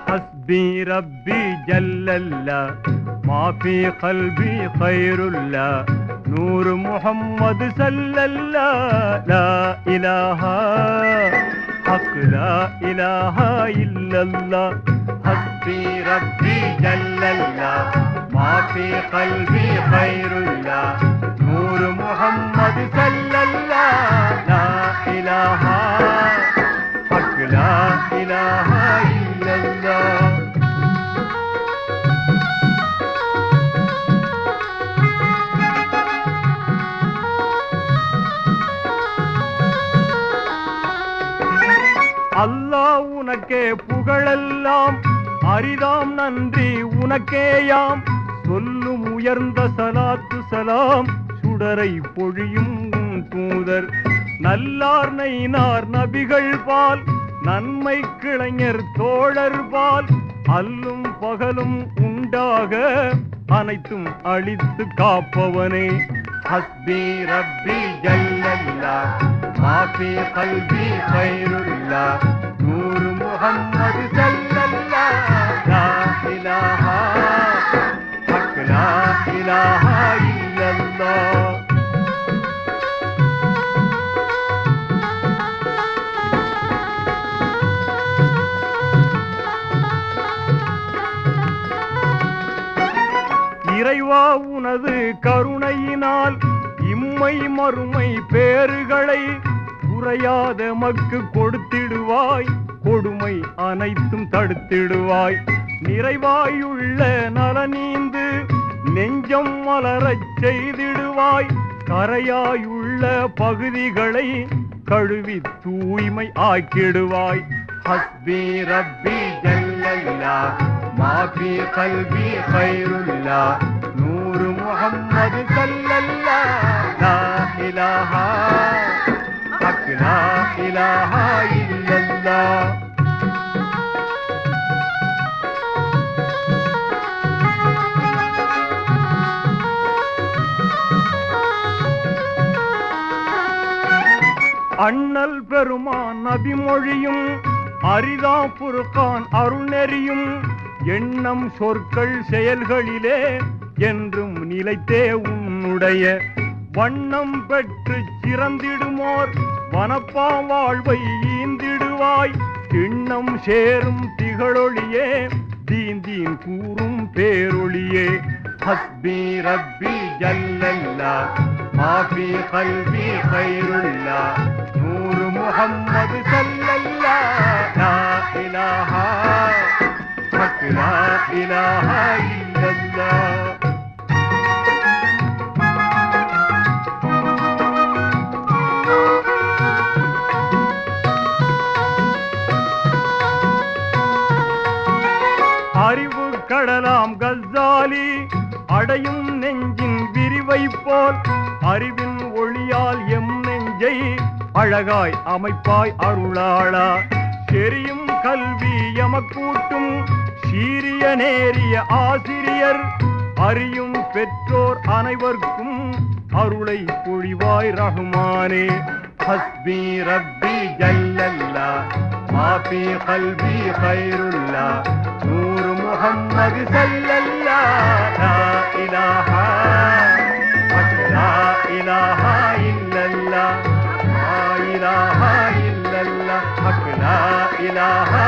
حسبي ربي جل الله ما في قلبي خير الله نور محمد صلى الله لا إله حق لا إله إلا الله حسبي ربي جل الله ما في قلبي خير الله نور محمد صلى الله لا إله حق لا إله إلا الله அல்லாஹ் உனக்கே புகழெல்லாம் அரிதாம் நன்றி உனக்கேயாம் சொல்லும் உயர்ந்த சலாத்து சலாம் சுடரை பொழியும் தூதர் நல்லார் நைனார் நபிகள் பால் நன்மை கிளைஞர் தோழர் பால் அல்லும் பகலும் உண்டாக அனைத்தும் அழித்து காப்பவனே ஹஸ்பி ரப்பி ஜல்லல்லாஹ் ما في قلبي خير الله نور محمد صلى الله لا إله حق لا إله إلا الله இறைவா உனது கருணையினால் இம்மை மறுமை பேறுகளை குறையாத மக்கு கொடுத்திடுவாய் கொடுமை அனைத்தும் தடுத்திடுவாய் நிறைவாயுள்ள நலனீந்து நெஞ்சம் மலரச் செய்திடுவாய் கரையாயுள்ள பகுதிகளை கழுவி தூய்மை ஆக்கிடுவாய் ஹஸ்பி ரப்பி ஜல்லல்லாஹ் மா ஃபீ கல்பி கைருல்லாஹ் நூறு முஹம்மது ஸல்லல்லாஹ் லா இலாஹா ஹக் லா இலாஹா இல்லல்லாஹ் அண்ணல் பெருமான் நபிமொழியும் அரிதா புர்கான் அருள்நெறியும் எண்ணம் சொற்கள் செயல்களிலே என்றும் நிலைத்தே உன்னுடைய வண்ணம் பெற்று சிறந்திடுமோர் வனப்பா வாழ்வை ஈந்திடுவாய் எண்ணம் சேரும் திகழொளியே தீந்தீன் கூறும் பேரொளியே ஹஸ்பி ரப்பி ஜல்லல்லாஹ் மா ஃபீ கல்பி கைருல்லாஹ் நூறு முஹம்மது ஸல்லல்லாஹ் லா இலாஹா ஹக் லா இலாஹா இல்லல்லாஹ் அறிவு கடலாம் கஸ்ஸாலி அடையும் நெஞ்சின் விரிவை போல் அறிவின் ஒளியால் எம் நெஞ்சை அழகாய் அமைப்பாய் அருளாளா தெரியும் கல்வி எமக்கூட்டும் சீரிய நேரிய ஆசிரியர் அறியும் பெற்றோர் அனைவர்க்கும் அருளை பொழிவாய் ரஹ்மானே ஹஸ்பி ரப்பி ஜல்லல்லாஹ் மா ஃபீ கல்பி கைருல்லாஹ் நூறு முஹம்மது ஸல்லல்லாஹ் லா இலாஹா ஹக் லா இலாஹா இல்லல்லாஹ் லா இலாஹா இல்லல்லாஹ் ஹக் லா இலாஹா